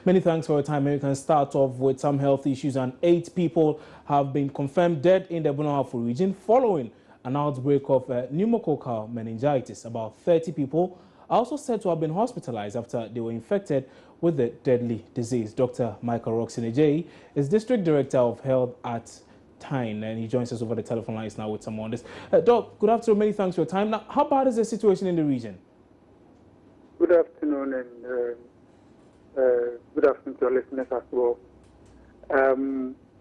Many thanks for your time. We can start off with some health issues, and 8 people have been confirmed dead in the Bunahafo region following an outbreak of pneumococcal meningitis. About 30 people are also said to have been hospitalized after they were infected with the deadly disease. Dr. Michael Roxinejay is District Director of Health at Atani, and he joins us over the telephone lines now with some on this. Doc, good afternoon. Many thanks for your time. Now, how bad is the situation in the region? Good afternoon, and good afternoon to our listeners as well.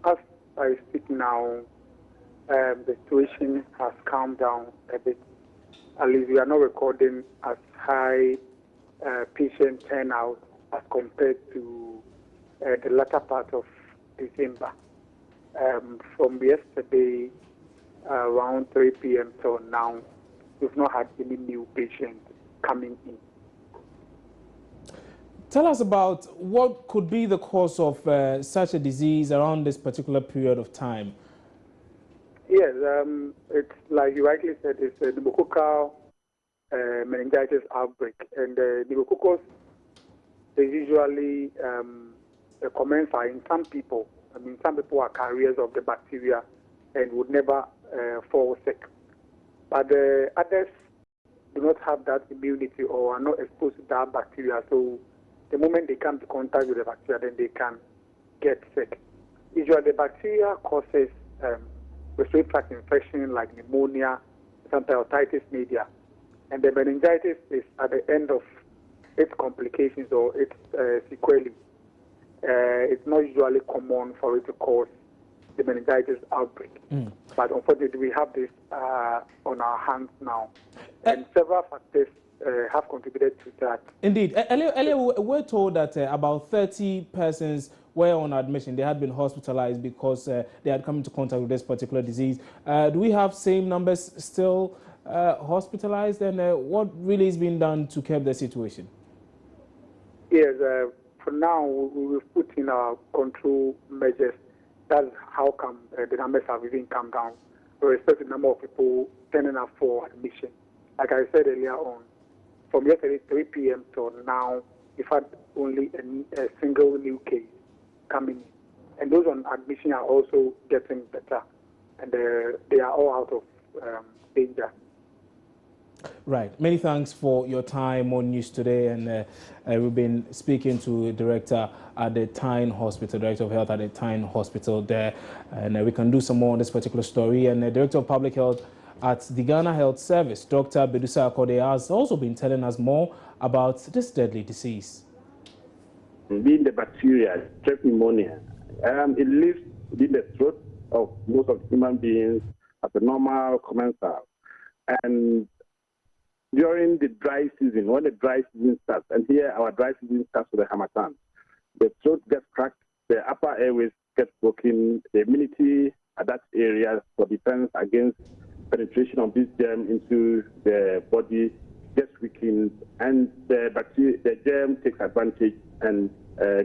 As I speak now, the situation has calmed down a bit. At least we are not recording as high patient turnout as compared to the latter part of December. From yesterday around 3 p.m. till now, we've not had any new patients coming in. Tell us about what could be the cause of such a disease around this particular period of time. Yes, it's like you rightly said, it's a pneumococcal meningitis outbreak. And pneumococcus, they usually commence in some people. I mean, some people are carriers of the bacteria and would never fall sick. But others do not have that immunity or are not exposed to that bacteria. So the moment they come to contact with the bacteria, then they can get sick. Usually the bacteria causes respiratory tract infection like pneumonia, sometimes otitis media. And the meningitis is at the end of its complications or its sequelae. It's not usually common for it to cause the meningitis outbreak. But unfortunately, we have this on our hands now. And several factors have contributed to that. Indeed. Earlier we were told that about 30 persons were on admission. They had been hospitalized because they had come into contact with this particular disease. Do we have same numbers still hospitalized? And what really is being done to curb the situation? Yes, for now, we will put in our control measures. That's how come the numbers have even come down with respect to the number of people turning up for admission. Like I said earlier on, from yesterday 3 p.m. till now, we've had only a single new case coming in. And those on admission are also getting better. And they are all out of danger. Right. Many thanks for your time on News Today. And we've been speaking to the director at the Tyne Hospital, Director of Health at the Tyne Hospital there. And we can do some more on this particular story. And the Director of Public Health at the Ghana Health Service, Dr. Bedusa Akode, has also been telling us more about this deadly disease. Being the bacteria, strep pneumonia, it lives within the throat of most of human beings as a normal commensal. And during the dry season, when the dry season starts, and here our dry season starts with the Harmattan, the throat gets cracked, the upper airways get broken, the immunity at that area for defense against penetration of this germ into the body gets weakened, and the germ takes advantage and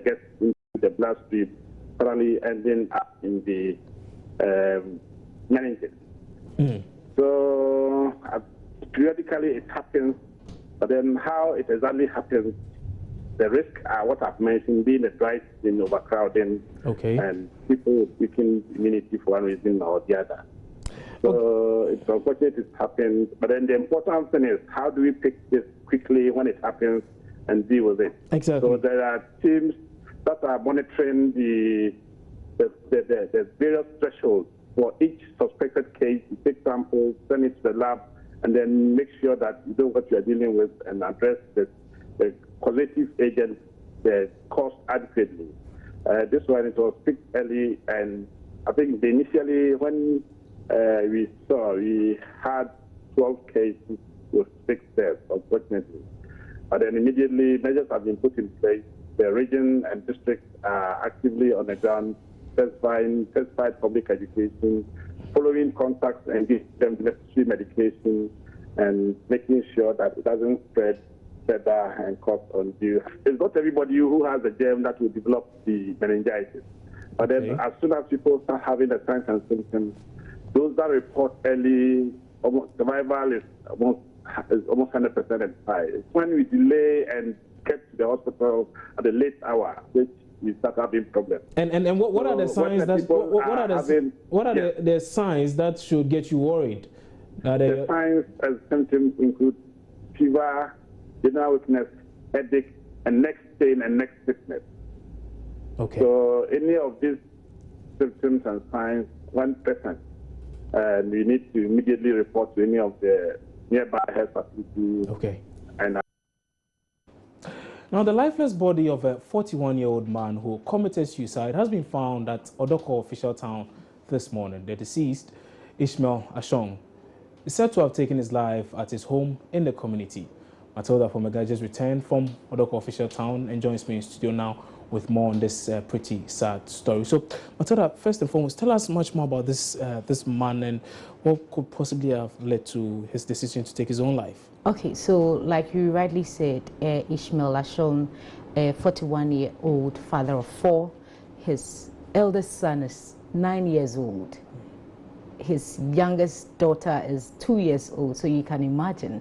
gets into the bloodstream, finally ending up in the meningitis. So periodically it happens, but then how it exactly happens, the risks are what I've mentioned, being a dry season, overcrowding, and people weaken immunity for one reason or the other. So it's unfortunate it happens, but then the important thing is how do we pick this quickly when it happens and deal with it? Exactly. So there are teams that are monitoring the various thresholds for each suspected case. You take samples, send it to the lab, and then make sure that you know what you are dealing with and address the causative agent, the cause adequately. This one, it was picked early, and I think initially when we had 12 cases with 6 deaths, unfortunately. But then immediately measures have been put in place. The region and districts are actively on the ground, intensified public education, following contacts and giving them necessary medication, and making sure that it doesn't spread further and cause undue. It's not everybody who has the germ that will develop the meningitis. But then as soon as people start having the signs and symptoms, those that report early, survival is almost is almost 100% expired. It's when we delay and get to the hospital at a late hour, which we start having problems. And what are the signs that what are the signs that should get you worried? The signs and symptoms include fever, general weakness, headache, and neck pain and neck stiffness. Okay. So any of these symptoms and signs, one person, and we need to immediately report to any of the nearby health facilities. Okay. And now, the lifeless body of a 41-year-old man who committed suicide has been found at Odoko official town this morning. The deceased, Ishmael Ashong, is said to have taken his life at his home in the community. Matilda Pomega just returned from Odoko official town and joins me in studio now with more on this pretty sad story. So, Matilda, first and foremost, tell us much more about this man and what could possibly have led to his decision to take his own life. Okay, so like you rightly said, Ishmael Ashong, a 41-year-old father of 4. His eldest son is 9 years old. His youngest daughter is 2 years old, so you can imagine.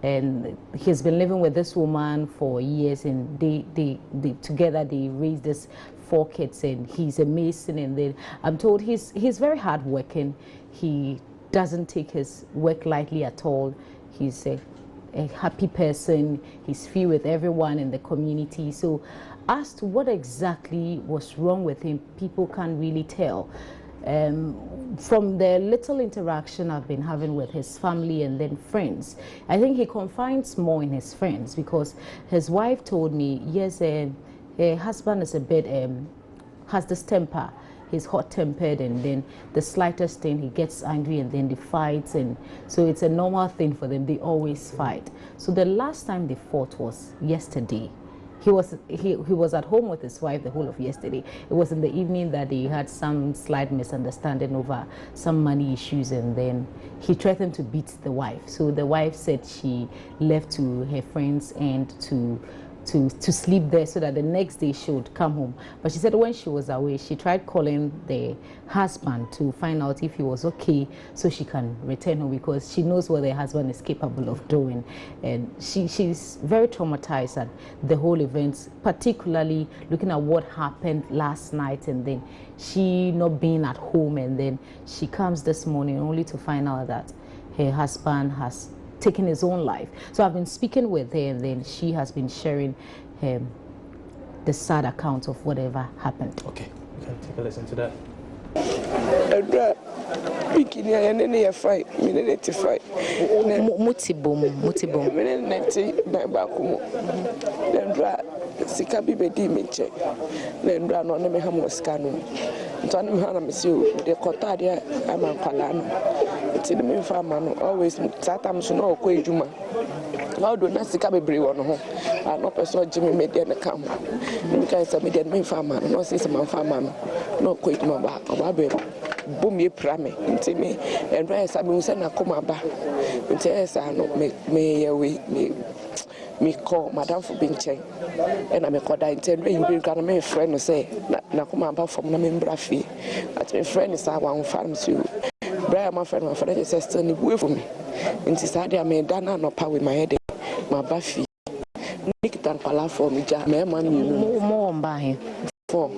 And he's been living with this woman for years, and they together they raised these 4 kids, and he's a mason. And then I'm told he's very hardworking. He doesn't take his work lightly at all. He's a happy person. He's free with everyone in the community. So as to what exactly was wrong with him, people can't really tell. From the little interaction I've been having with his family and then friends, I think he confides more in his friends, because his wife told me, yes, her husband is a bit, has this temper. He's hot-tempered, and then the slightest thing he gets angry, and then they fight, and so it's a normal thing for them. They always fight. So the last time they fought was yesterday. He was at home with his wife the whole of yesterday. It was in the evening that they had some slight misunderstanding over some money issues, and then he threatened to beat the wife. So the wife said she left to her friends and to sleep there so that the next day she would come home. But she said when she was away, she tried calling the husband to find out if he was okay so she can return home, because she knows what the husband is capable of doing. And she's very traumatized at the whole event, particularly looking at what happened last night, and then she not being at home, and then she comes this morning only to find out that her husband has taking his own life. So I've been speaking with her, and then she has been sharing the sad account of whatever happened. Okay, we can take a listen to that. Sika bi bedi me check na ndra no me ha mo sika no nto na me ha na me se o de kota de amankwala no ti me fa ma no always satam so no okọ ejuma na do na sika bebre wo no ho no person jimi me de na ka ho me kan say me de me fa ma no say man fa ma no no okọ ejuma ba be bom ye prame nti me ndra esa me se na koma ba nti esa no me ye we me call madam for being check and I'm a call that intend when you can make friend say na come about from na membra fee at my friend is our farm to Brian my friend is still ni way for me nti say I me dana no power with my head my bafi nikitan pala for me ja me man you more on by for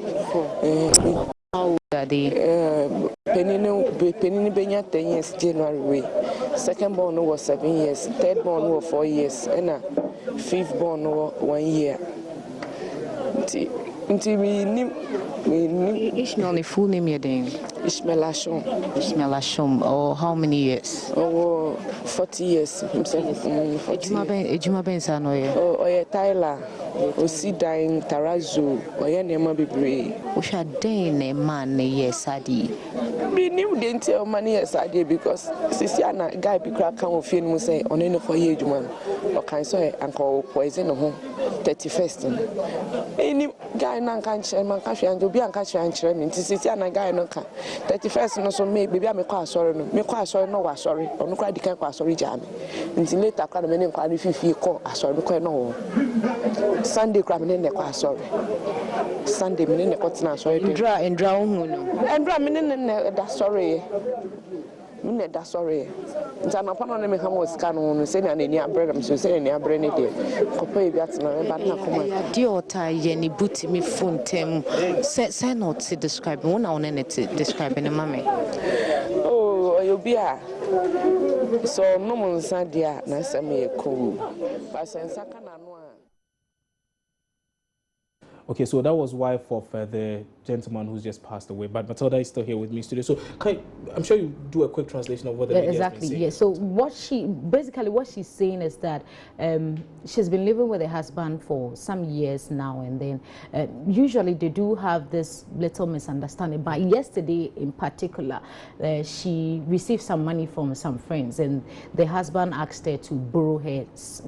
how that they penini benya 10 years January, second born was 7 years, third born was 4 years, and fifth born was 1 year. Until we knew Ishmael, the full name you're doing? Ishmael Ashong. Ishmael Ashong, or how many years? Oh, 40 years himself. Ejuma Ben Sanoye. Oh, yeah, Tyler. Osida in Tarazu, or yeah, Nema Bibre. Which are day man, yes, Adi. We knew didn't tell money as I did because Sisiana guy be crack come of film say on any for year, man. Or can say uncle poison home 31st. Any guy non can share my country and to be uncatcher and chairman. Sisiana guy no can 31st, no so maybe I may quite sorry, me quite sorry, no was sorry, or no cry the can't quite sorry, jammy. Until later, I can't inquire if you call, I sorry, no. Sunday cramming in the class, sorry. Sunday, meaning the cotton, sorry. And drown, and drumming in that sorry. Minute that's sorry. Ntana pa no me ha mo sika no say na ni abrɛ me so say ni abrɛ ne de. Kopa bi atena ba na koma. Di ota ye ni buti mi phone tem. Say not to describe one on it to describe in a mame. Oh, you be a so no mo nsa dia na say me cool. Ba sensa kana no a. Okay, so that was wife of the gentleman who's just passed away. But Matilda is still here with me in studio. So I'm sure you do a quick translation of what the media exactly. has been saying. Yeah. So what she's saying is that she's been living with her husband for some years now, and then usually they do have this little misunderstanding. But yesterday, in particular, she received some money from some friends, and the husband asked her to borrow her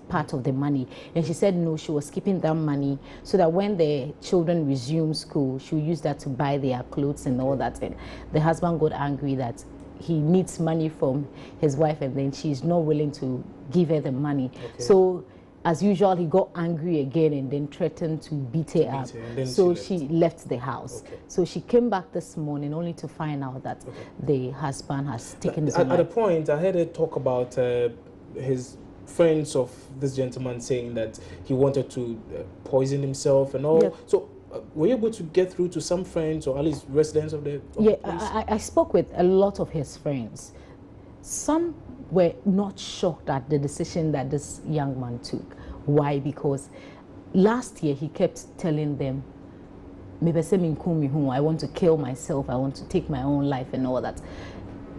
part of the money, and she said no. She was keeping that money so that when the children resume school, she'll use that to buy their clothes and all that. And the husband got angry that he needs money from his wife, and then she's not willing to give her the money. Okay. So as usual, he got angry again and then threatened to beat her up. So she left the house. Okay. So she came back this morning only to find out that the husband has taken his life. At a point, I heard her talk about his friends of this gentleman saying that he wanted to poison himself and all. Yeah. So were you able to get through to some friends or at least residents of the place? I spoke with a lot of his friends. Some were not shocked at the decision that this young man took. Why? Because last year he kept telling them, I want to kill myself, I want to take my own life and all that.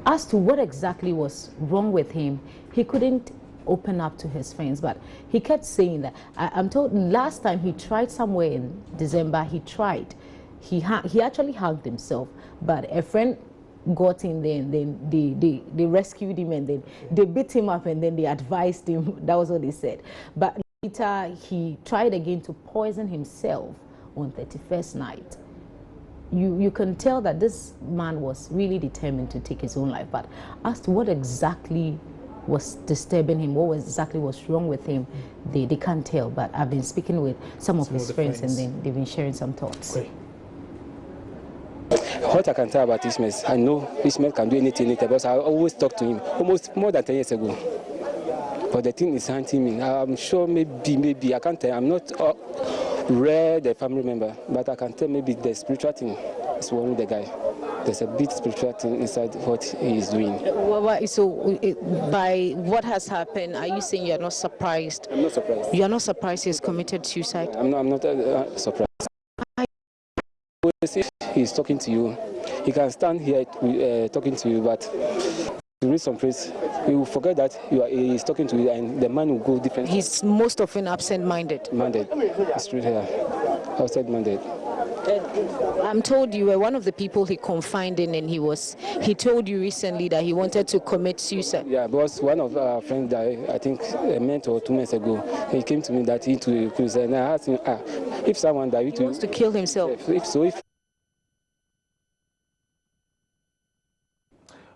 As to what exactly was wrong with him, he couldn't open up to his friends, but he kept saying that. I'm told last time he tried somewhere in December, he actually hugged himself, but a friend got in there and then they rescued him, and then they beat him up, and then they advised him. That was what they said. But later he tried again to poison himself on 31st night. You can tell that this man was really determined to take his own life, but as to what exactly was disturbing him, what exactly was wrong with him, they can't tell. But I've been speaking with some of his friends, and then they've been sharing some thoughts. Okay. What I can tell about Ismail, I know Ismail can do anything, because I always talk to him almost more than 10 years ago. But the thing is haunting me. I'm sure maybe I can't tell. I'm not the family member, but I can tell maybe the spiritual thing is worrying the guy. There's a bit spiritual thing inside what he is doing. So, by what has happened, are you saying you're not surprised? I'm not surprised. You're not surprised he's committed suicide? I'm not surprised. If he's talking to you, he can stand here talking to you, but to read some phrase, you will forget that he's talking to you, and the man will go different. He's most often absent-minded. It's true here. Outside-minded. I'm told you were one of the people he confided in, and he told you recently that he wanted to commit suicide. Yeah, because one of our friends died, I think a month or 2 months ago. He came to me that he to suicide, and I asked him, if someone died, he wants to kill himself. If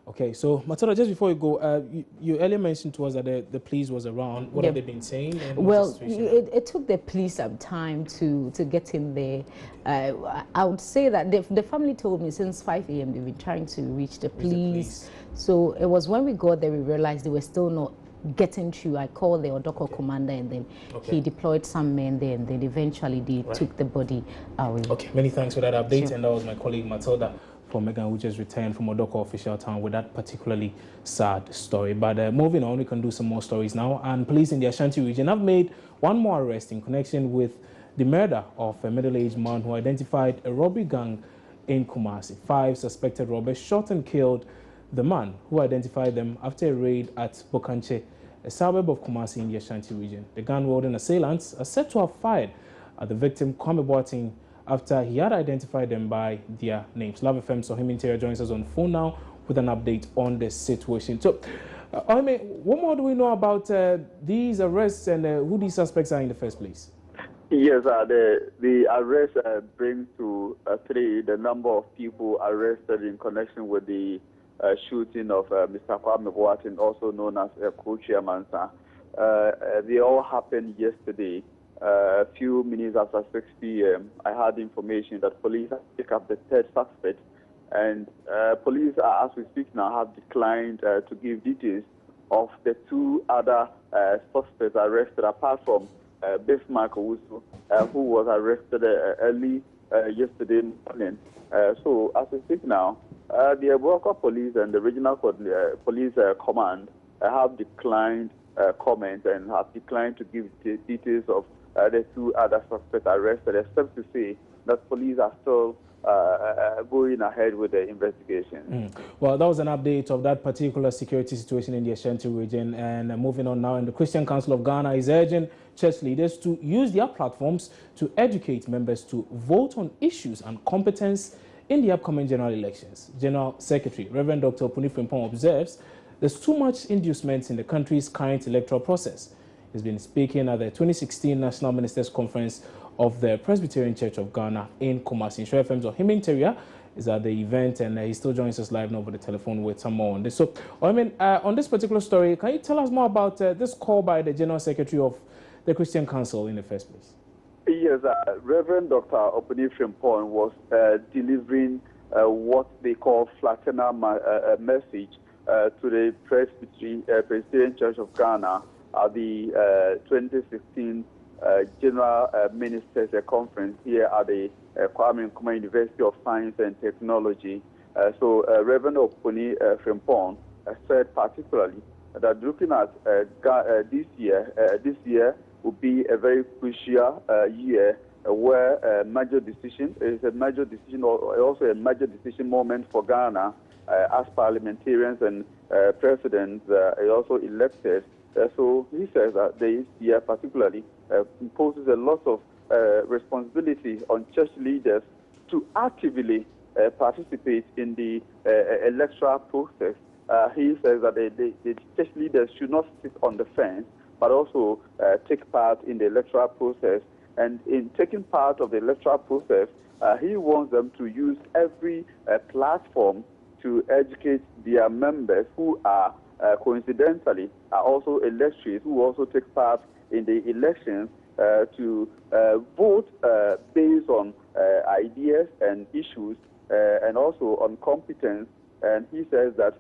Okay, so Matilda, just before you go, you earlier mentioned to us that the police was around. What have they been saying? Well, it took the police some time to get in there. I would say that the family told me since 5 a.m. they've been trying to reach the police. So it was when we got there we realized they were still not getting through. I called the Odoko commander, and then he deployed some men there, and then eventually they took the body away. Okay, many thanks for that update. Sure. And that was my colleague Matilda from Megan, who just returned from Odoko official town with that particularly sad story. But moving on, we can do some more stories now. And police in the Ashanti region have made one more arrest in connection with the murder of a middle-aged man who identified a robbery gang in Kumasi. 5 suspected robbers shot and killed the man, who identified them after a raid at Bokanche, a suburb of Kumasi in the Ashanti region. The gun-wielding assailants are said to have fired at the victim, Kwame Boateng, after he had identified them by their names. Love FM Sohim Interior joins us on phone now with an update on the situation. So, what more do we know about these arrests and who these suspects are in the first place? Yes, the arrest brings to 3 the number of people arrested in connection with the shooting of Mr. Kwame Boateng, also known as co-chairman. They all happened yesterday. A few minutes after 6 p.m., I had information that police had picked up the 3rd suspect And police, as we speak now, have declined to give details of the 2 other suspects arrested, apart from Bismarck Owusu, who was arrested early yesterday morning. So as we speak now, the Ebuaka Police and the Regional Police Command have declined comment and have declined to give details of the 2 other suspects arrested, except to say that police are still going ahead with the investigation. Well, that was an update of that particular security situation in the Ashanti region. And moving on now, and the Christian Council of Ghana is urging church leaders to use their platforms to educate members to vote on issues and competence in the upcoming general elections. General Secretary Reverend Dr. Opuni Frimpong observes there's too much inducement in the country's current electoral process. He's been speaking at the 2016 National Ministers Conference of the Presbyterian Church of Ghana in Kumasi. Show FM's Ohiming is at the event, and he still joins us live now over the telephone with some more on this. So, on this particular story, can you tell us more about this call by the General Secretary of the Christian Council in the first place? Yes, Reverend Dr. Opuni Frimpong was delivering what they call flattener message to the Presbyterian Church of Ghana at the 2016 General Ministers Conference here at the Kwame Nkrumah University of Science and Technology. So Reverend Opuni Frimpong said particularly that looking at this year will be a very crucial year where a major decision or also a major decision moment for Ghana as parliamentarians and presidents are also elected. So he says that this year particularly imposes a lot of responsibility on church leaders to actively participate in the electoral process. He says that the church leaders should not sit on the fence, but also take part in the electoral process. And in taking part of the electoral process, he wants them to use every platform to educate their members who are coincidentally are also electors who also take part in the elections to vote based on ideas and issues and also on competence. And he says that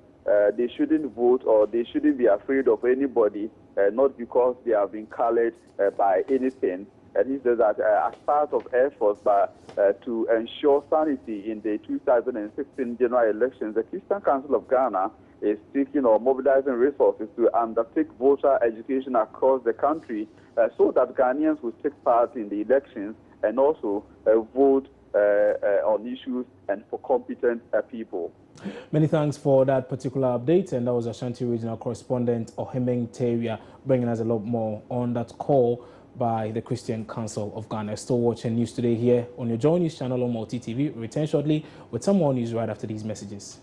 they shouldn't vote or they shouldn't be afraid of anybody, not because they have been colored by anything. And he says that as part of efforts to ensure sanity in the 2016 general elections, the Christian Council of Ghana is seeking or mobilizing resources to undertake voter education across the country so that Ghanaians will take part in the elections and also vote on issues and for competent people. Many thanks for that particular update, and that was Ashanti Regional Correspondent Ohiming bringing us a lot more on that call by the Christian Council of Ghana. Still watching News Today here on your Joy News channel on Multi TV. We'll return shortly with some more news right after these messages.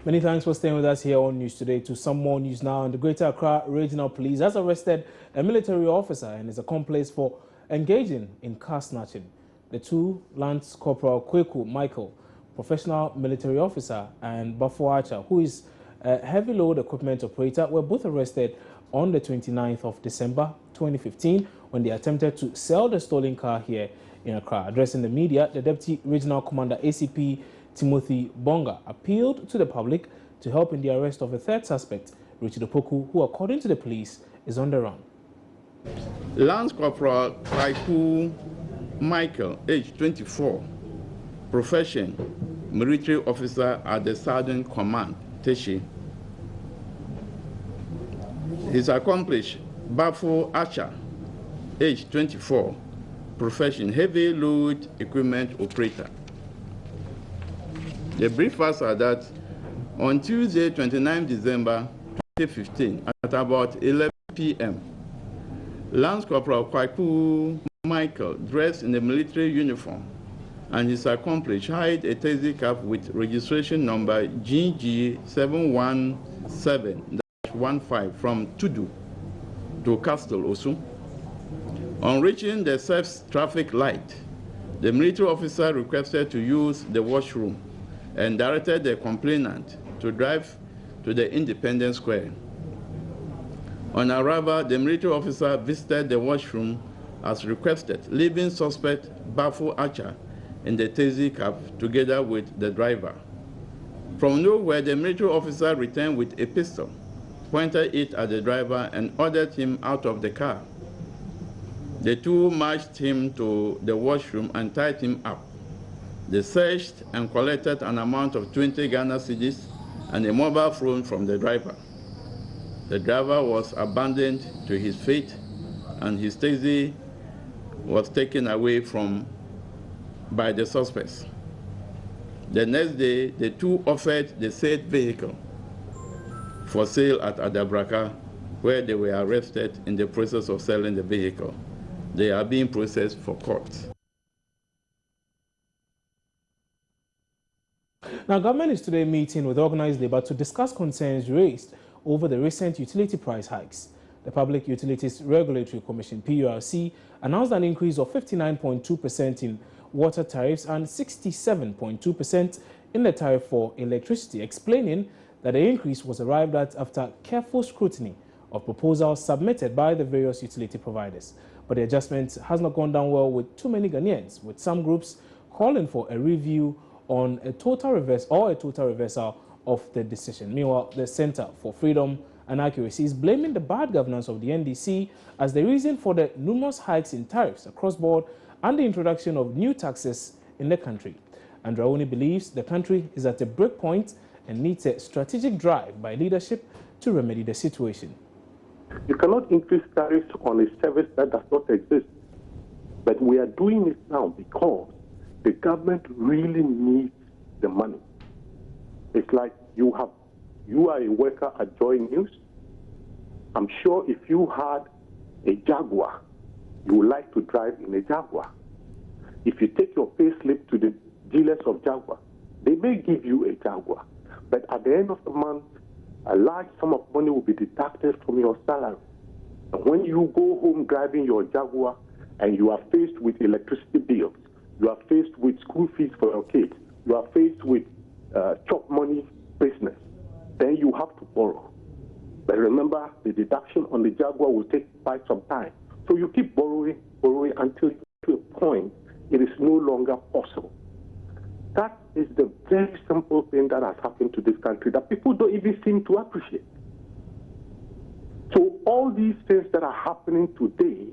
Many thanks for staying with us here on News Today. To some more news now. And the Greater Accra Regional Police has arrested a military officer and his accomplice for engaging in car snatching. The 2, Lance Corporal Kweku Michael, professional military officer, and Bafo Archer, who is a heavy load equipment operator, were both arrested on the 29th of December 2015 when they attempted to sell the stolen car here in Accra. Addressing the media, the Deputy Regional Commander ACP Timothy Bonga appealed to the public to help in the arrest of a third suspect, Richard Opoku, who, according to the police, is on the run. Lance Corporal Kweku Michael, age 24, profession, military officer at the Southern Command, Teshi. His accomplice, Bafo Archer, age 24, profession, heavy load equipment operator. The brief facts are that on Tuesday, 29 December 2015, at about 11 p.m., Lance Corporal Kweku Michael, dressed in a military uniform, and his accomplice hired a taxi cab with registration number GG717-15 from Tudu to Castle Osu. On reaching the self-traffic light, the military officer requested to use the washroom and directed the complainant to drive to the Independence Square. On arrival, the military officer visited the washroom as requested, leaving suspect Bafo Archer in the taxi cab together with the driver. From nowhere, the military officer returned with a pistol, pointed it at the driver, and ordered him out of the car. The two marched him to the washroom and tied him up. They searched and collected an amount of 20 Ghana cedis and a mobile phone from the driver. The driver was abandoned to his fate, and his taxi was taken away by the suspects. The next day, the two offered the said vehicle for sale at Adabraka, where they were arrested in the process of selling the vehicle. They are being processed for court. Now, government is today meeting with organized labor to discuss concerns raised over the recent utility price hikes. The Public Utilities Regulatory Commission, PURC, announced an increase of 59.2% in water tariffs and 67.2% in the tariff for electricity, explaining that the increase was arrived at after careful scrutiny of proposals submitted by the various utility providers. But the adjustment has not gone down well with too many Ghanaians, with some groups calling for a review on a total reversal of the decision. Meanwhile, the Center for Freedom and Accuracy is blaming the bad governance of the NDC as the reason for the numerous hikes in tariffs across board and the introduction of new taxes in the country. And Raoni believes the country is at a break point and needs a strategic drive by leadership to remedy the situation. You cannot increase tariffs on a service that does not exist. But we are doing it now because the government really needs the money. It's like you are a worker at Joy News. I'm sure if you had a Jaguar, you would like to drive in a Jaguar. If you take your pay slip to the dealers of Jaguar, they may give you a Jaguar. But at the end of the month, a large sum of money will be deducted from your salary. And when you go home driving your Jaguar and you are faced with electricity bills, you are faced with school fees for your kids, you are faced with chop money business, then you have to borrow. But remember, the deduction on the Jaguar will take quite some time. So you keep borrowing until to a point it is no longer possible. That is the very simple thing that has happened to this country that people don't even seem to appreciate. So all these things that are happening today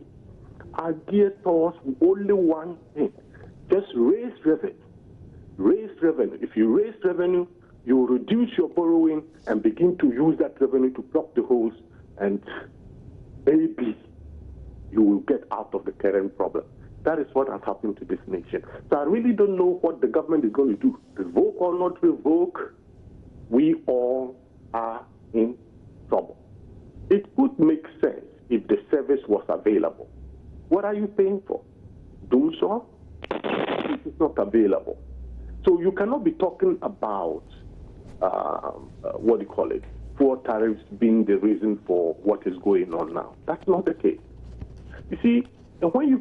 are geared towards only one thing: just raise revenue. Raise revenue. If you raise revenue, you will reduce your borrowing and begin to use that revenue to plug the holes, and maybe you will get out of the current problem. That is what has happened to this nation. So I really don't know what the government is going to do. Revoke or not revoke, we all are in trouble. It would make sense if the service was available. What are you paying for? Do so? It is not available. So you cannot be talking about, fuel tariffs being the reason for what is going on now. That's not the case. You see, when you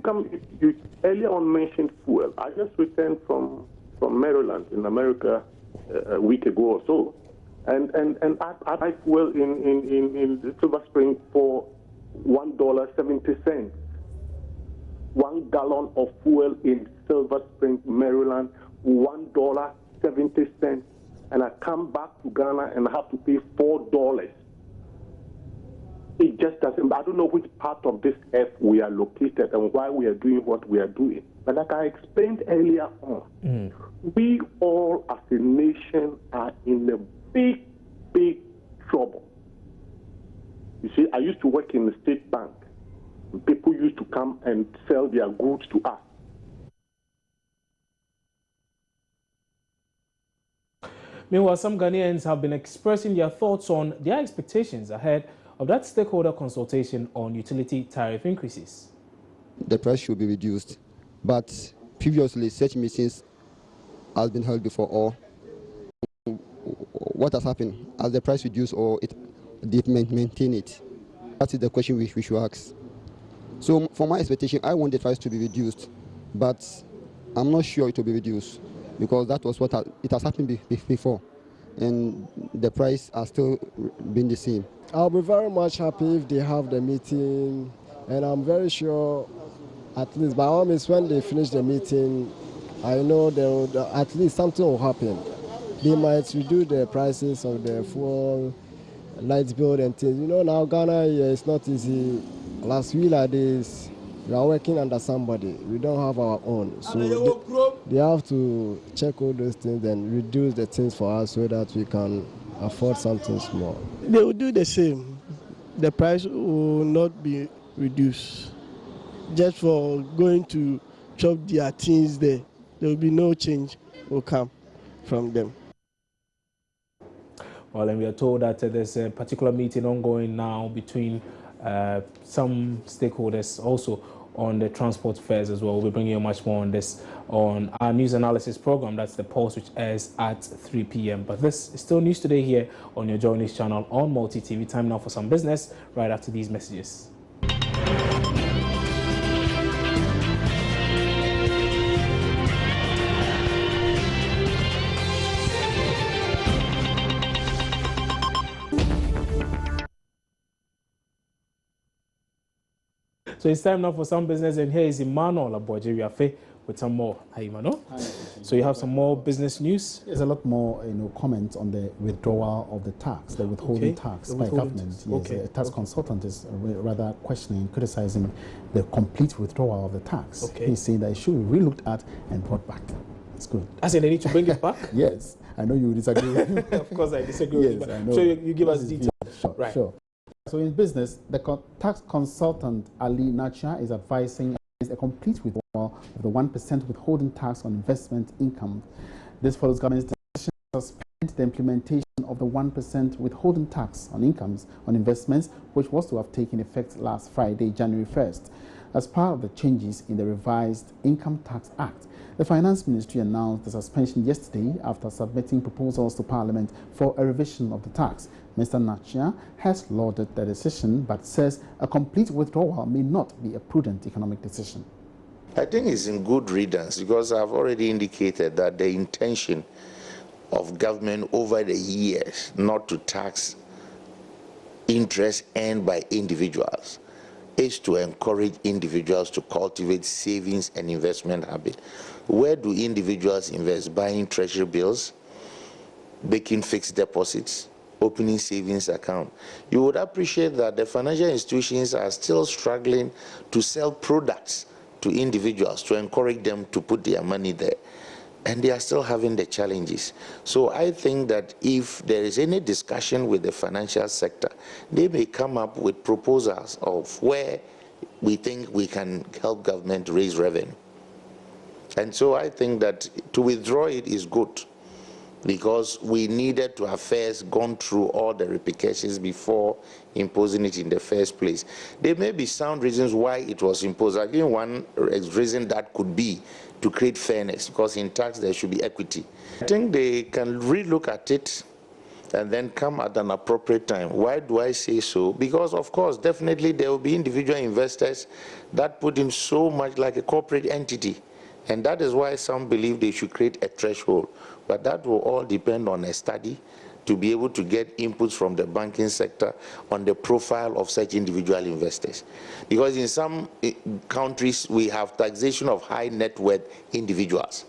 earlier on mentioned fuel. I just returned from Maryland in America a week ago or so, and I buy fuel in Silver Spring for $1.70. 1 gallon of fuel in Silver Spring, Maryland, $1.70, and I come back to Ghana and I have to pay $4. It just doesn't. I don't know which part of this earth we are located and why we are doing what we are doing. But like I explained earlier on, we all as a nation are in a big, big trouble. You see, I used to work in the State Bank. People used to come and sell their goods to us. Meanwhile, some Ghanaians have been expressing their thoughts on their expectations ahead of that stakeholder consultation on utility tariff increases. The price should be reduced, but previously such meetings has been held before. Or what has happened? Has the price reduced or it did maintain it? That is the question we should ask. So for my expectation, I want the price to be reduced, but I'm not sure it will be reduced because that was what it has happened before. and the price are still being the same. I'll be very much happy if they have the meeting, and I'm very sure, at least by all means, when they finish the meeting, I know there will, at least something will happen. They might reduce the prices of the fuel, light bill and things. You know, now Ghana, it's not easy. Last week like this, we are working under somebody. We don't have our own. So they have to check all those things and reduce the things for us so that we can afford something small. They will do the same. The price will not be reduced. Just for going to chop their things there, there will be no change will come from them. Well, and we are told that there's a particular meeting ongoing now between some stakeholders also on the transport fares as well. We'll be bringing you much more on this on our news analysis program. That's the Pulse, which airs at 3 p.m. But this is still News Today here on your Joy News channel on Multi TV. Time now for some business right after these messages. So it's time now for some business, and here is Emmanuel with some more. Hi, Emmanuel. Hi. So you have some more business news? There's a lot more, comments on the withdrawal of the tax, the withholding tax by government. Yes, a tax consultant is rather questioning, criticizing the complete withdrawal of the tax. He's saying that it should be relooked at and brought back. It's good. As in, they need to bring it back? Yes. I know you disagree with me. Of course I disagree with you. I know. So you give us details. Sure, right. Sure. So in business, the tax consultant Ali Nacha is advising against a complete withdrawal of the 1% withholding tax on investment income. This follows government's decision to suspend the implementation of the 1% withholding tax on incomes on investments, which was to have taken effect last Friday, January 1st. As part of the changes in the revised Income Tax Act, the Finance Ministry announced the suspension yesterday after submitting proposals to Parliament for a revision of the tax. Mr. Nachia has lauded the decision but says a complete withdrawal may not be a prudent economic decision. I think it's in good riddance because I've already indicated that the intention of government over the years not to tax interest earned by individuals is to encourage individuals to cultivate savings and investment habit. Where do individuals invest? Buying treasury bills, making fixed deposits, opening savings account. You would appreciate that the financial institutions are still struggling to sell products to individuals to encourage them to put their money there. And they are still having the challenges. So I think that if there is any discussion with the financial sector, they may come up with proposals of where we think we can help government raise revenue. And so I think that to withdraw it is good, because we needed to have first gone through all the repercussions before imposing it in the first place. There may be sound reasons why it was imposed. I think one reason that could be to create fairness, because in tax there should be equity. I think they can relook at it and then come at an appropriate time. Why do I say so? Because of course, definitely there will be individual investors that put in so much like a corporate entity. And that is why some believe they should create a threshold. But that will all depend on a study to be able to get inputs from the banking sector on the profile of such individual investors. Because in some countries, we have taxation of high net worth individuals.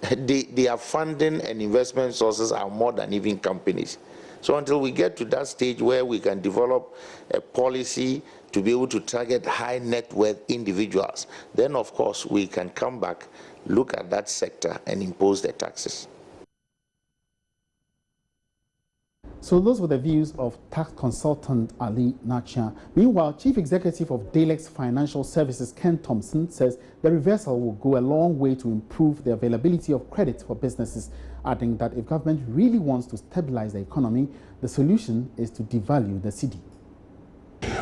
Their funding and investment sources are more than even companies. So until we get to that stage where we can develop a policy to be able to target high net worth individuals, then of course we can come back, look at that sector and impose the taxes. So those were the views of tax consultant Ali Nacha. Meanwhile, Chief Executive of Dalex Financial Services Ken Thompson says the reversal will go a long way to improve the availability of credit for businesses, adding that if government really wants to stabilize the economy, the solution is to devalue the cedi.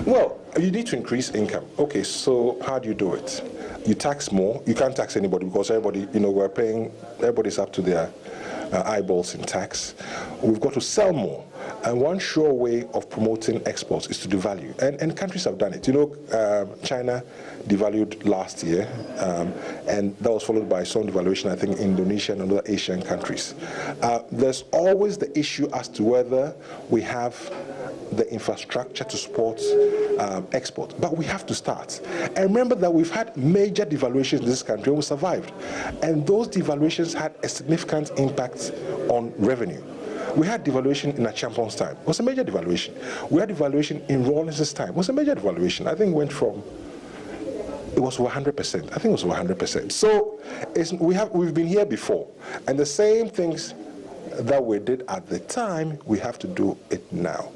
Well, you need to increase income. Okay, so how do you do it? You tax more. You can't tax anybody because everybody, we're paying, everybody's up to their eyeballs in tax. We've got to sell more. And one sure way of promoting exports is to devalue. And countries have done it. You know, China devalued last year, and that was followed by some devaluation, I think, in Indonesia and other Asian countries. There's always the issue as to whether we have the infrastructure to support export. But we have to start. And remember that we've had major devaluations in this country and we survived. And those devaluations had a significant impact on revenue. We had devaluation in a champion's time. It was a major devaluation. We had devaluation in Rawlings' time. It was a major devaluation. I think it went from, it was 100%. I think it was 100%. So we've been here before. And the same things that we did at the time, we have to do it now.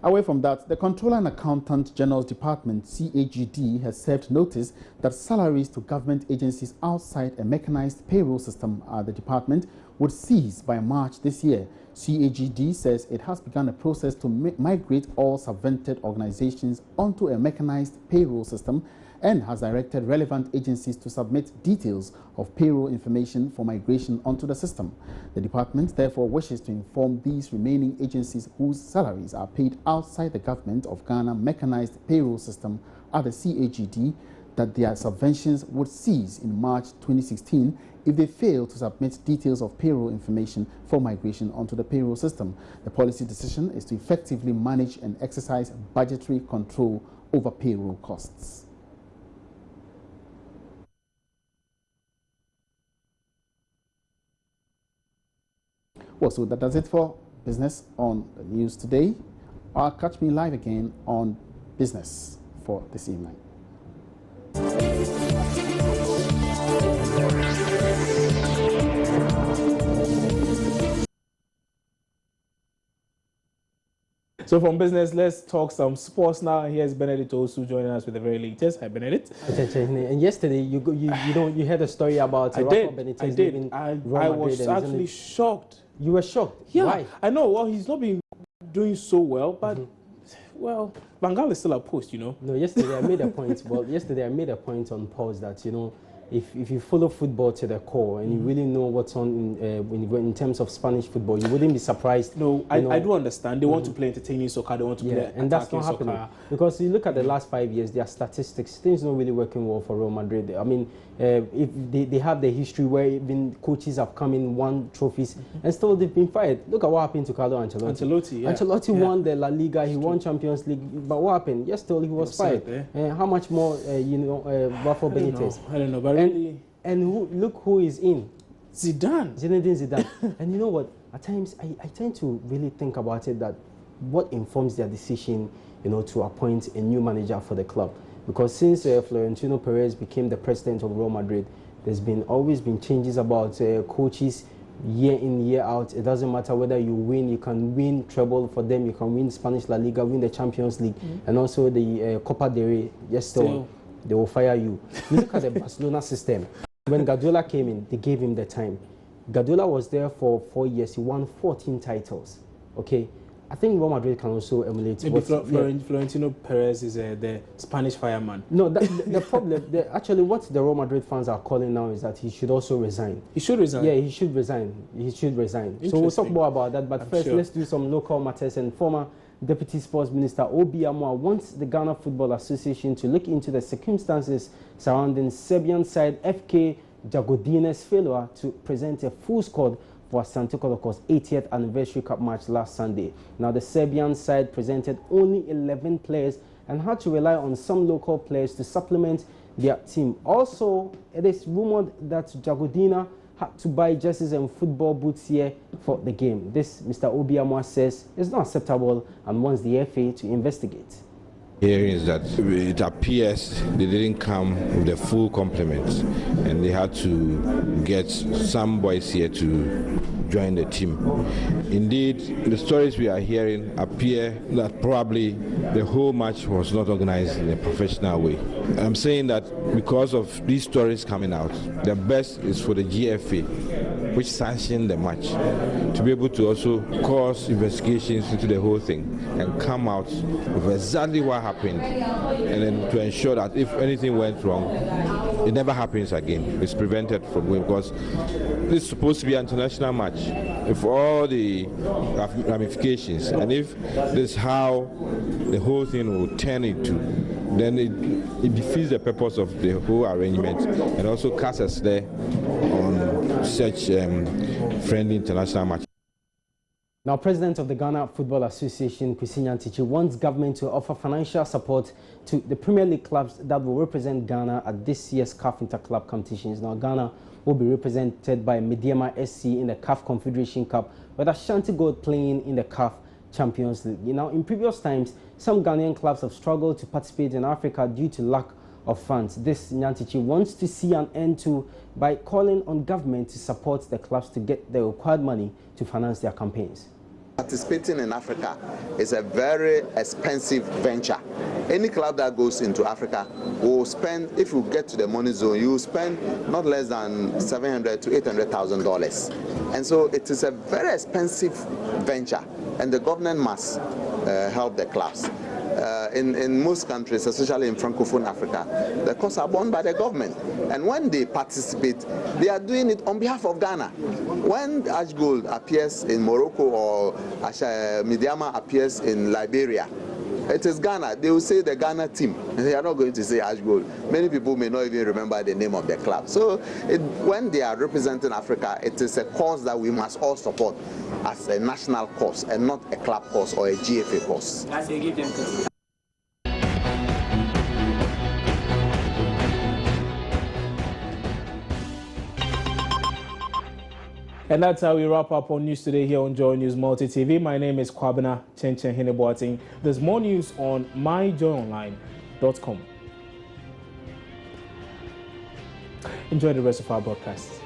Away from that, the Controller and Accountant General's Department, CAGD, has served notice that salaries to government agencies outside a mechanized payroll system at the department would cease by March this year. CAGD says it has begun a process to migrate all subvented organizations onto a mechanized payroll system and has directed relevant agencies to submit details of payroll information for migration onto the system. The department therefore wishes to inform these remaining agencies whose salaries are paid outside the Government of Ghana mechanized payroll system at the CAGD that their subventions would cease in March 2016 if they fail to submit details of payroll information for migration onto the payroll system. The policy decision is to effectively manage and exercise budgetary control over payroll costs. Well, so that does it for Business on the News today. I'll catch me live again on Business for this evening. So from business, let's talk some sports now. Here's Benedict also joining us with the very latest. Hi, Benedict. And yesterday, you had a story about I did. I was actually shocked. You were shocked? Yeah. Why? I know. Well, he's not been doing so well, but well, Bengal is still a post, you know. No, yesterday I made a point. Well, yesterday I made a point on pause that, you know, if you follow football to the core and you really know what's on in terms of Spanish football, you wouldn't be surprised. No, I do understand. They want to play entertaining soccer. They want to play and that's not happening. Soccer. Because you look at the last 5 years, their statistics, things not really working well for Real Madrid. I mean, if they have the history where even coaches have come in, won trophies, and still they've been fired. Look at what happened to Carlo Ancelotti. Ancelotti won the La Liga, he won Champions League, but what happened? Yes, still he was fired. How much more, Rafa Benitez? I don't know, but really... And look who is in. Zinedine Zidane. And you know what? At times, I tend to really think about it, that what informs their decision, you know, to appoint a new manager for the club. Because since Florentino Perez became the president of Real Madrid, there's always been changes about coaches year in, year out. It doesn't matter whether you win, you can win treble for them, you can win Spanish La Liga, win the Champions League, and also the Copa del Rey. Yes, still, they will fire you. You look at the Barcelona system. When Guardiola came in, they gave him the time. Guardiola was there for 4 years. He won 14 titles. Okay, I think Real Madrid can also emulate. Maybe Florentino Perez is the Spanish fireman. No, the problem, actually, what the Real Madrid fans are calling now is that he should also resign. He should resign? Yeah, he should resign. He should resign. So we'll talk more about that. But first, let's do some local matters. And former Deputy Sports Minister Obi Amwa wants the Ghana Football Association to look into the circumstances surrounding Serbian side FK Jagodina's failure to present a full squad for Asante Kotoko's 80th anniversary cup match last Sunday. Now, the Serbian side presented only 11 players and had to rely on some local players to supplement their team. Also, it is rumored that Jagodina had to buy jerseys and football boots here for the game. This, Mr. Obi Amwa says, is not acceptable and wants the FA to investigate. Hearing is that it appears they didn't come with the full complement and they had to get some boys here to join the team. Indeed, the stories we are hearing appear that probably the whole match was not organized in a professional way. I'm saying that because of these stories coming out, the best is for the GFA, which sanctioned the match, to be able to also cause investigations into the whole thing and come out with exactly what happened, and then to ensure that if anything went wrong, it never happens again. It's prevented from going because this is supposed to be an international match with all the ramifications, and if this is how the whole thing will turn into, then it defeats the purpose of the whole arrangement and also casts a slur on such friendly international matches. Now, President of the Ghana Football Association, Kwesi Nyantikyi, wants government to offer financial support to the Premier League clubs that will represent Ghana at this year's CAF Interclub competitions. Now, Ghana will be represented by Midday SC in the CAF Confederation Cup, with Ashanti Gold playing in the CAF Champions League. Now, in previous times, some Ghanaian clubs have struggled to participate in Africa due to lack of funds. This Nyantikyi wants to see an end to by calling on government to support the clubs to get the required money to finance their campaigns. Participating in Africa is a very expensive venture. Any club that goes into Africa will spend, if you get to the money zone, you will spend not less than $700,000 to $800,000. And so it is a very expensive venture, and the government must help the clubs. In most countries, especially in Francophone Africa, the costs are borne by the government. And when they participate, they are doing it on behalf of Ghana. When Ash Gold appears in Morocco or Midiama appears in Liberia, it is Ghana. They will say the Ghana team. They are not going to say Ash Gold. Many people may not even remember the name of the club. So when they are representing Africa, it is a cause that we must all support as a national cause and not a club cause or a GFA cause. And that's how we wrap up on News Today here on Joy News Multi TV. My name is Kwabena Chenchen Hineboating. There's more news on myjoyonline.com. Enjoy the rest of our broadcasts.